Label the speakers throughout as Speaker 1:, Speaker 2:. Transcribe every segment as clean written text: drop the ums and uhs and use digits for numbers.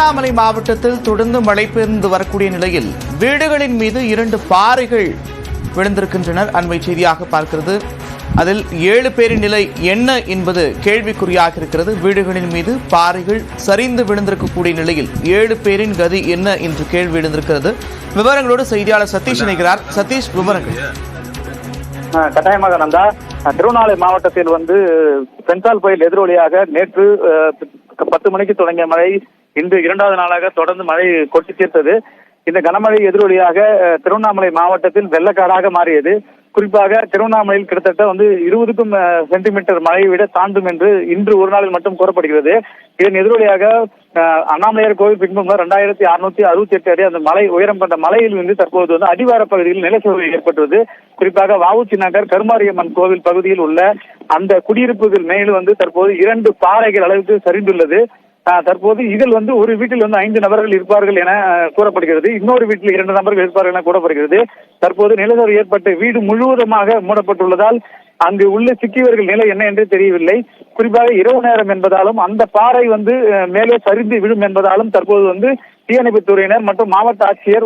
Speaker 1: திருவண்ணாமலை மாவட்டத்தில் தொடர்ந்து மழை பெய்து வரக்கூடிய நிலையில் வீடுகளின் மீது 2 பாறைகள் விழுந்திருக்கின்றனர். அண்மை செய்தியாக பார்க்கிறது. அதில் 7 பேரின் நிலை என்ன என்பது கேள்விக்குறியாக இருக்கிறது. வீடுகளின் மீது பாறைகள் சரிந்து விழுந்திருக்கக்கூடிய நிலையில் 7 பேரின் கதி என்ன என்று கேள்வி எழுந்திருக்கிறது. விவரங்களோடு செய்தியாளர் சதீஷ் இணைகிறார். சதீஷ், விவரங்கள்.
Speaker 2: கட்டாயமாக நந்தா, திருவண்ணாமலை மாவட்டத்தில் பென்சால் புயல் எதிரொலியாக நேற்று 10 மணிக்கு தொடங்கிய மழை இன்று 2வது நாளாக தொடர்ந்து மழை கொட்டி தீர்த்தது. இந்த கனமழை எதிரொலியாக திருவண்ணாமலை மாவட்டத்தில் வெள்ளக்காடாக மாறியது. குறிப்பாக திருவண்ணாமலையில் கிட்டத்தட்ட 20 சென்டிமீட்டர் மழையை விட தாண்டும் என்று இன்று ஒரு நாளில் மட்டும் கூறப்படுகிறது. இதன் எதிரொலியாக அண்ணாமலையார் கோவில் பின்புள்ள 2668 அடி அந்த மலை உயரம் கொண்ட மலையில் இருந்து தற்போது அடிவார பகுதியில் நிலச்சரிவு ஏற்பட்டுள்ளது. குறிப்பாக வஉசி நகர் கருமாரியம்மன் கோவில் பகுதியில் உள்ள அந்த குடியிருப்புகள் மேலும் தற்போது 2 பாறைகள் அளவுக்கு சரிந்துள்ளது. தற்போது இதில் ஒரு வீட்டில் 5 நபர்கள் இருப்பார்கள் என கூறப்படுகிறது. இன்னொரு வீட்டில் 2 நபர்கள் இருப்பார்கள் என கூறப்படுகிறது. தற்போது நிலச்சரிவு ஏற்பட்டு வீடு முழுவதுமாக மூடப்பட்டுள்ளதால் அங்கு உள்ள சிக்கியவர்கள் நிலை என்ன என்று தெரியவில்லை. குறிப்பாக இரவு நேரம் என்பதாலும் அந்த பாறை மேலே சரிந்து விழும் என்பதாலும் தற்போது தீயணைப்புத் துறையினர் மற்றும் மாவட்ட ஆட்சியர்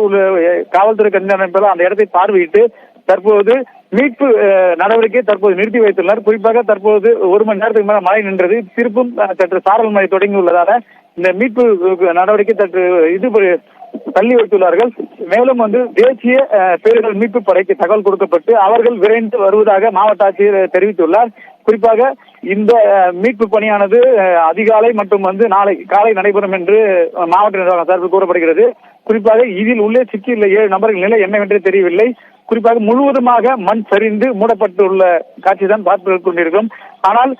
Speaker 2: காவல்துறை கண்காணிப்பாளர் என்பதால் அந்த இடத்தை பார்வையிட்டு தற்போது மீட்பு நடவடிக்கை நிறுத்தி வைத்துள்ளனர். குறிப்பாக தற்போது 1 மணி நேரத்துக்கு மேல மழை நின்றது. திருப்பும் சற்று சாரல் மழை தொடங்கியுள்ளதால இந்த மீட்பு நடவடிக்கை தள்ளி வைத்துள்ளார்கள். மேலும் தேசிய பேரிடர் மீட்பு படைக்கு தகவல் கொடுக்கப்பட்டு அவர்கள் விரைந்து வருவதாக மாவட்ட ஆட்சியர் தெரிவித்துள்ளார். குறிப்பாக இந்த மீட்பு பணியானது அதிகாலை மற்றும் நாளை காலை நடைபெறும் என்று மாவட்ட நிர்வாகம் சார்பில் கூறப்படுகிறது. குறிப்பாக இதில் உள்ளே சிக்கியுள்ள 7 நபர்கள் நிலை என்னவென்று தெரியவில்லை. குறிப்பாக முழுவதுமாக மண் சரிந்து மூடப்பட்டுள்ள காட்சி தான் பார்த்து கொண்டிருக்கிறோம். ஆனால்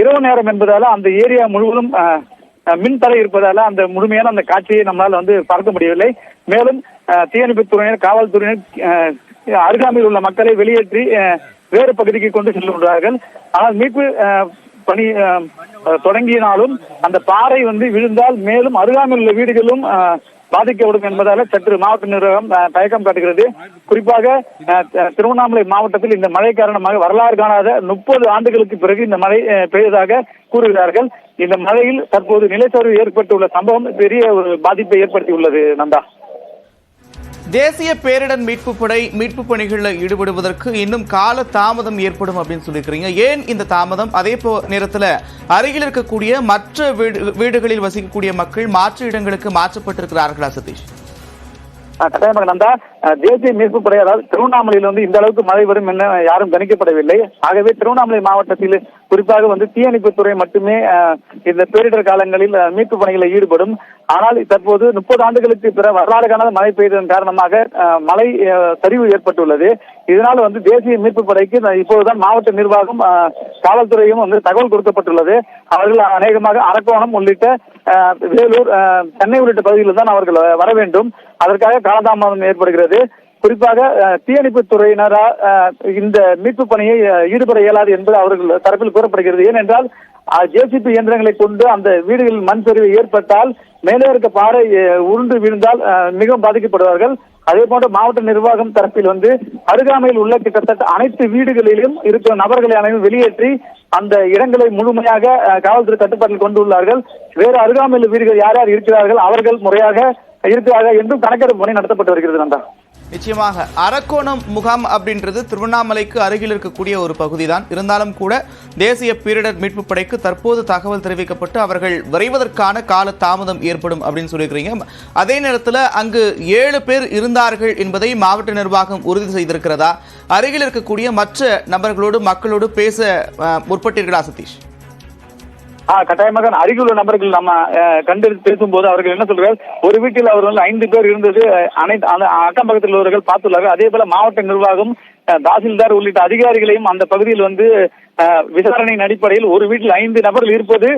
Speaker 2: இரவு நேரம் என்பதால அந்த ஏரியா முழுவதும் மின்தடை இருப்பதால அந்த முழுமையான அந்த காட்சியை நம்மளால் பார்க்க முடியவில்லை. மேலும் தீயணைப்புத் துறையினர் காவல்துறையினர் அருகாமையில் உள்ள மக்களை வெளியேற்றி வேறு பகுதிக்கு கொண்டு செல்கின்றார்கள். ஆனால் மீட்பு பணி தொடங்கினாலும் அந்த பாறை விழுந்தால் மேலும் அருகாமையில் உள்ள வீடுகளும் பாதிக்கப்படும் என்பதால சற்று மாவட்ட நிர்வாகம் தயக்கம் காட்டுகிறது. குறிப்பாக திருவண்ணாமலை மாவட்டத்தில் இந்த மழை காரணமாக வரலாறு காணாத 30 ஆண்டுகளுக்கு பிறகு இந்த மழை பெய்ததாக கூறுகிறார்கள். இந்த மழையில் தற்போது நிலச்சரிவு ஏற்பட்டுள்ள சம்பவம் பெரிய ஒரு பாதிப்பை ஏற்படுத்தியுள்ளது. நந்தா,
Speaker 1: தேசிய பேரிடர் மீட்பு படை மீட்பு பணிகளில் ஈடுபடுவதற்கு இன்னும் கால தாமதம் ஏற்படும் அப்படின்னு சொல்லியிருக்கிறீங்க. ஏன் இந்த தாமதம்? அதே நேரத்தில் அருகில் இருக்கக்கூடிய மற்ற வீடுகளில் வசிக்கக்கூடிய மக்கள் மாற்று இடங்களுக்கு மாற்றப்பட்டிருக்கிறார்களா சதீஷ்?
Speaker 2: கட்டாயமாக நந்தா, தேசிய மீட்பு படை அதாவது திருவண்ணாமலையில் இந்த அளவுக்கு மழை வரும் என யாரும் கணிக்கப்படவில்லை. ஆகவே திருவண்ணாமலை மாவட்டத்தில் குறிப்பாக தீயணைப்புத் துறை மட்டுமே இந்த பேரிடர் காலங்களில் மீட்பு பணிகளில் ஈடுபடும். ஆனால் தற்போது 30 ஆண்டுகளுக்கு பிற வரலாறு காணாத மழை பெய்ததன் காரணமாக மழை சரிவு ஏற்பட்டுள்ளது. இதனால் தேசிய மீட்பு படைக்கு இப்போதுதான் மாவட்ட நிர்வாகம் காவல்துறையும் தகவல் கொடுக்கப்பட்டுள்ளது. அவர்கள் அநேகமாக அரக்கோணம் உள்ளிட்ட வேலூர், சென்னை உள்ளிட்ட பகுதியில் தான் அவர்கள் வர வேண்டும். அதற்காக காலதாமதம் ஏற்படுகிறது. குறிப்பாக தீயணைப்பு துறையினரா இந்த மீட்பு பணியை ஈடுபட இயலாது என்பது அவர்கள் தரப்பில் கூறப்படுகிறது. ஏனென்றால் ஜேசிபி இயந்திரங்களை கொண்டு அந்த வீடுகளில் மண் சரிவு ஏற்பட்டால் மேலே இருக்க பாறை உருண்டு விழுந்தால் மிகவும் பாதிக்கப்படுவார்கள். அதே போன்று மாவட்ட நிர்வாகம் தரப்பில் அருகாமையில் உள்ள கிட்டத்தட்ட அனைத்து வீடுகளிலும் இருக்கிற நபர்களை அனைவரும் வெளியேற்றி அந்த இடங்களை முழுமையாக காவல்துறை கட்டுப்பாட்டில் கொண்டுள்ளார்கள். வேறு அருகாமையில் வீடுகள் யார் யார் இருக்கிறார்கள் அவர்கள் முறையாக இருக்கிறார்கள் என்றும் கணக்கெடுப்பு பணி நடத்தப்பட்டு வருகிறது. நந்தா,
Speaker 1: நிச்சயமாக அரக்கோணம் முகாம் அப்படின்றது திருவண்ணாமலைக்கு அருகில் இருக்கக்கூடிய ஒரு பகுதி தான். இருந்தாலும் கூட தேசிய பேரிடர் மீட்பு படைக்கு தற்போது தகவல் தெரிவிக்கப்பட்டு அவர்கள் விரைவதற்கான கால தாமதம் ஏற்படும் அப்படின்னு சொல்லியிருக்கிறீங்க. அதே நேரத்தில் அங்கு 7 பேர் இருந்தார்கள் என்பதை மாவட்ட நிர்வாகம் உறுதி செய்திருக்கிறதா? அருகில் இருக்கக்கூடிய மற்ற நபர்களோடு மக்களோடு பேச முற்பட்டீர்களா சதீஷ்?
Speaker 2: கட்டாயமாக அருகிலுள்ள நபர்கள் நம்ம கண்டெடுத்து பேசும்போது அவர்கள் என்ன சொல்றார்கள், ஒரு வீட்டில் அவர்கள் 5 பேர் இருந்தது அனைத்து அக்கம் பக்கத்தில் உள்ளவர்கள் பார்த்துள்ளார்கள். அதே போல மாவட்ட நிர்வாகம் தாசில்தார் உள்ளிட்ட அதிகாரிகளையும் அந்த பகுதியில் விசாரணையின் அடிப்படையில் ஒரு வீட்டில் 5 நபர்கள் இருப்பது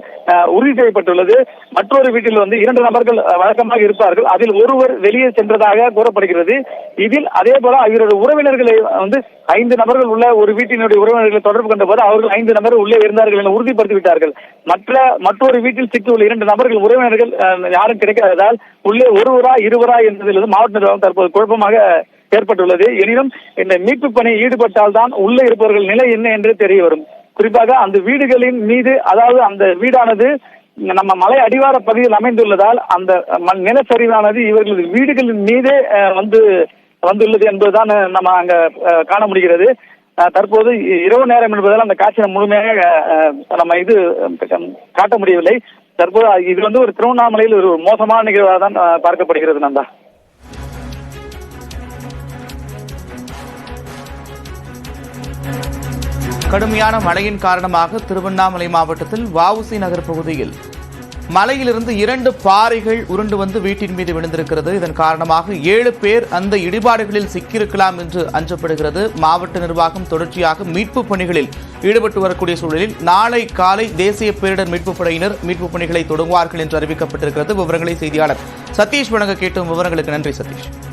Speaker 2: உறுதி செய்யப்பட்டுள்ளது. மற்றொரு வீட்டில் 2 நபர்கள் வழக்கமாக இருப்பார்கள். அதில் ஒருவர் வெளியே சென்றதாக கூறப்படுகிறது. இதில் அதே போல இவருடைய உறவினர்களை 5 நபர்கள் உள்ள ஒரு வீட்டினுடைய உறவினர்களை தொடர்பு கொண்ட போது அவர்கள் 5 நபர்கள் உள்ளே இருந்தார்கள் என உறுதிப்படுத்திவிட்டார்கள். மற்றொரு வீட்டில் சிக்கியுள்ள 2 நபர்கள் உறவினர்கள் யாரும் கிடைக்காததால் உள்ளே ஒருவரா இருவரா என்பதில் மாவட்ட நிர்வாகம் தற்போது குழப்பமாக ஏற்பட்டுள்ளது. எனினும் இந்த மீட்பு பணியில் ஈடுபட்டால் தான் உள்ளே இருப்பவர்கள் நிலை என்ன என்று தெரிய வரும். குறிப்பாக அந்த வீடுகளின் மீது, அதாவது அந்த வீடானது நம்ம மலை அடிவார பகுதியில் அமைந்துள்ளதால் அந்த நிலச்சரிவானது இவர்களது வீடுகளின் மீதே வந்துள்ளது என்பதுதான் நம்ம அங்க காண முடிகிறது. தற்போது இரவு நேரம் என்பதால் அந்த காட்சியை முழுமையாக நம்ம காட்ட முடியவில்லை. தற்போது இது ஒரு திருவண்ணாமலையில் ஒரு மோசமான நிகழ்வாக தான் பார்க்கப்படுகிறது நந்தா.
Speaker 1: கடுமையான மழையின் காரணமாக திருவண்ணாமலை மாவட்டத்தில் வஉசி நகர் பகுதியில் மலையிலிருந்து 2 பாறைகள் உருண்டு வந்து வீட்டின் மீது விழுந்திருக்கிறது. இதன் காரணமாக 7 பேர் அந்த இடிபாடுகளில் சிக்கியிருக்கலாம் என்று அஞ்சப்படுகிறது. மாவட்ட நிர்வாகம் தொடர்ச்சியாக மீட்பு பணிகளில் ஈடுபட்டு வரக்கூடிய சூழலில் நாளை காலை தேசிய பேரிடர் மீட்புப் படையினர் மீட்புப் பணிகளை தொடங்குவார்கள் என்று அறிவிக்கப்பட்டிருக்கிறது. விவரங்களை செய்தியாளர் சதீஷ் வழங்க கேட்டும் விவரங்களுக்கு நன்றி சதீஷ்.